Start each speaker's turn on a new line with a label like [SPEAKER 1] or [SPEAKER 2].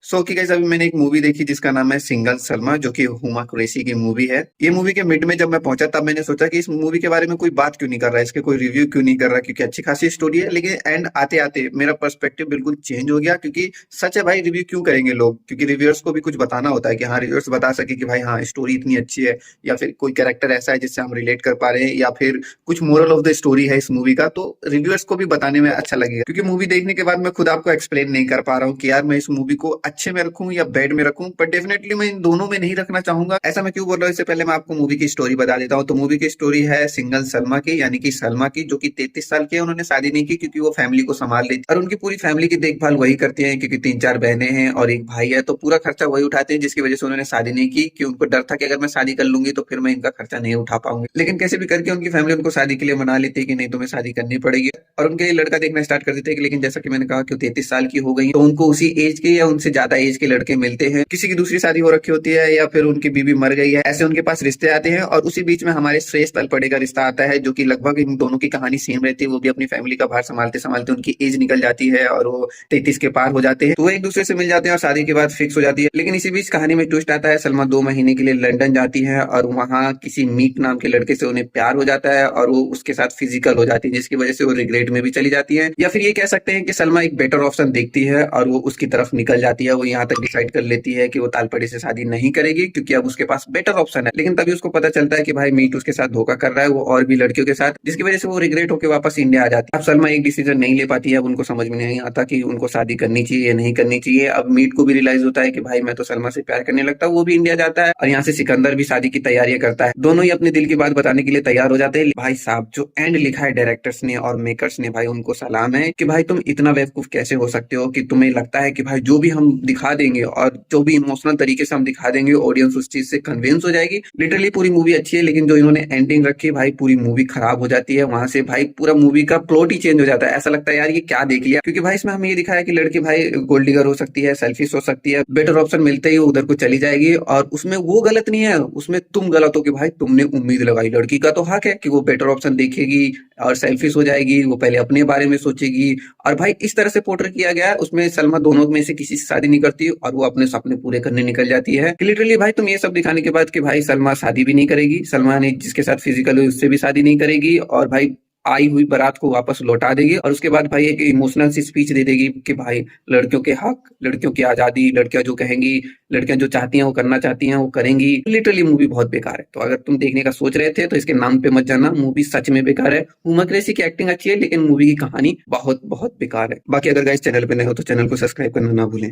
[SPEAKER 1] सो कि गाइस अभी मैंने एक मूवी देखी जिसका नाम है सिंगल सलमा, जो कि हुमा कुरैशी की मूवी है। ये मूवी के मिड में जब मैं पहुंचा तब मैंने सोचा कि इस मूवी के बारे में कोई बात क्यों नहीं कर रहा है, इसके कोई रिव्यू क्यों नहीं कर रहा, क्योंकि अच्छी खासी स्टोरी है। लेकिन एंड आते आते मेरा पर्सपेक्टिव बिल्कुल चेंज हो गया, क्योंकि सच है भाई, रिव्यू क्यों करेंगे लोग, क्योंकि रिव्यूअर्स को भी कुछ बताना होता है कि हाँ, रिव्यूअर्स बता सके कि भाई हाँ, स्टोरी इतनी अच्छी है, या फिर कोई कैरेक्टर ऐसा है जिससे हम रिलेट कर पा रहे हैं, या फिर कुछ मोरल ऑफ द स्टोरी है इस मूवी का, तो रिव्यूअर्स को भी बताने में अच्छा लगेगा। क्योंकि मूवी देखने के बाद मैं खुद आपको एक्सप्लेन नहीं कर पा रहा हूँ कि यार मैं इस मूवी को अच्छे में रखूं या बैड में रखूं, पर डेफिनेटली मैं इन दोनों में नहीं रखना चाहूंगा। ऐसा मैं क्यों बोल रहा हूँ, इससे पहले मैं आपको मूवी की स्टोरी बता देता हूँ। तो मूवी की स्टोरी है सिंगल सलमा की, यानी कि सलमा की, जो कि 33 साल की है। उन्होंने शादी नहीं की क्योंकि वो फैमिली को संभाल रही थी, और उनकी पूरी फैमिली की देखभाल वही करती है, क्योंकि 3-4 बहनें हैं और एक भाई है, तो पूरा खर्चा वही उठाते हैं, जिसकी वजह से उन्होंने शादी नहीं की, कि उनको डर था कि अगर मैं शादी कर लूंगी तो फिर मैं इनका खर्चा नहीं उठा पाऊंगी। लेकिन कैसे भी करके उनकी फैमिली उनको शादी के लिए मना लेती है कि नहीं, तुम्हें शादी करनी पड़ेगी, और उनके लिए लड़का देखना स्टार्ट कर देते हैं। लेकिन जैसा कि मैंने कहा कि 33 साल की हो गई, तो उनको उसी एज के या उनसे ज्यादा एज के लड़के मिलते हैं। किसी की दूसरी शादी हो रखी होती है, या फिर उनकी बीवी मर गई है, ऐसे उनके पास रिश्ते आते हैं। और उसी बीच में हमारे श्रेष्ठ तलपड़े का रिश्ता आता है, जो कि लगभग इन दोनों की कहानी सेम रहती है। वो भी अपनी फैमिली का भार संभालते संभालते उनकी एज निकल जाती है और वो 33 के पार हो जाते हैं, तो वो एक दूसरे से मिल जाते हैं और शादी के बाद फिक्स हो जाती है। लेकिन इसी बीच कहानी में ट्विस्ट आता है। सलमा 2 महीने के लिए लंदन जाती है और वहां किसी मीक नाम के लड़के से उन्हें प्यार हो जाता है, और वो उसके साथ फिजिकल हो जाती है, जिसकी वजह से वो रिग्रेट में भी चली जाती है। या फिर ये कह सकते हैं कि सलमा एक बेटर ऑप्शन देखती है और वो उसकी तरफ निकल जाती है। वो यहाँ तक डिसाइड कर लेती है कि वो तालपड़ी से शादी नहीं करेगी, क्योंकि अब उसके पास बेटर ऑप्शन है। लेकिन तभी उसको पता चलता है कि भाई मीट उसके साथ धोखा कर रहा है, वो और भी लड़कियों के साथ, जिसकी वजह से वो रिग्रेट होकर वापस इंडिया आ जाती है। अब सलमा एक डिसीजन नहीं ले पाती है। अब उनको समझ में नहीं आता कि उनको शादी करनी चाहिए या नहीं करनी चाहिए। अब मीट को भी रियलाइज होता है कि भाई मैं तो सलमा से प्यार करने लगता हूँ। वो भी इंडिया जाता है, और यहाँ से सिकंदर भी शादी की तैयारियां करता है। दोनों ही अपने दिल की बात बताने के लिए तैयार हो जाते हैं। भाई साहब, जो एंड लिखा है डायरेक्टर्स ने और मेकर्स ने, भाई उनको सलाम है कि भाई तुम इतना बेवकूफ कैसे हो सकते हो कि तुम्हें लगता है कि भाई जो भी हम दिखा देंगे और जो भी इमोशनल तरीके से हम दिखा देंगे, ऑडियंस उस चीज से कन्विंस हो जाएगी। लिटरली पूरी मूवी अच्छी है, लेकिन जो इन्होंने एंडिंग रखी, भाई पूरी मूवी खराब हो जाती है। वहां से भाई पूरा मूवी का प्लॉट ही चेंज हो जाता है। ऐसा लगता है यार ये क्या देख लिया, क्योंकि भाई इसमें हमें ये दिखाया कि लड़की भाई गोल्ड डिगर हो सकती है, सेल्फिश हो सकती है, बेटर ऑप्शन मिलते ही उधर को चली जाएगी, और उसमें वो गलत नहीं है, उसमें तुम गलत हो कि भाई तुमने उम्मीद लगाई। लड़की का तो हक है कि वो बेटर ऑप्शन देखेगी और सेल्फिश हो जाएगी, वो पहले अपने बारे में सोचेगी। और भाई इस तरह से पोर्ट्रेट किया गया है, उसमें सलमा दोनों में से किसी से शादी नहीं करती और वो अपने सपने पूरे करने निकल जाती है। लिटरली भाई तुम ये सब दिखाने के बाद कि भाई सलमा शादी भी नहीं करेगी, सलमा ने जिसके साथ फिजिकल हुई उससे भी शादी नहीं करेगी, और भाई आई हुई बारात को वापस लौटा देगी, और उसके बाद भाई एक इमोशनल सी स्पीच दे देगी कि भाई लड़कियों के हक, लड़कियों की आजादी, लड़कियां जो कहेंगी, लड़कियां जो चाहती हैं वो करना चाहती हैं वो करेंगी। लिटरली मूवी बहुत बेकार है। तो अगर तुम देखने का सोच रहे थे तो इसके नाम पे मत जाना, मूवी सच में बेकार है। हुमा कुरैशी की एक्टिंग अच्छी है, लेकिन मूवी की कहानी बहुत बहुत बेकार है। बाकी अगर गाइस चैनल पे नए हो तो चैनल को सब्सक्राइब करना ना भूलें।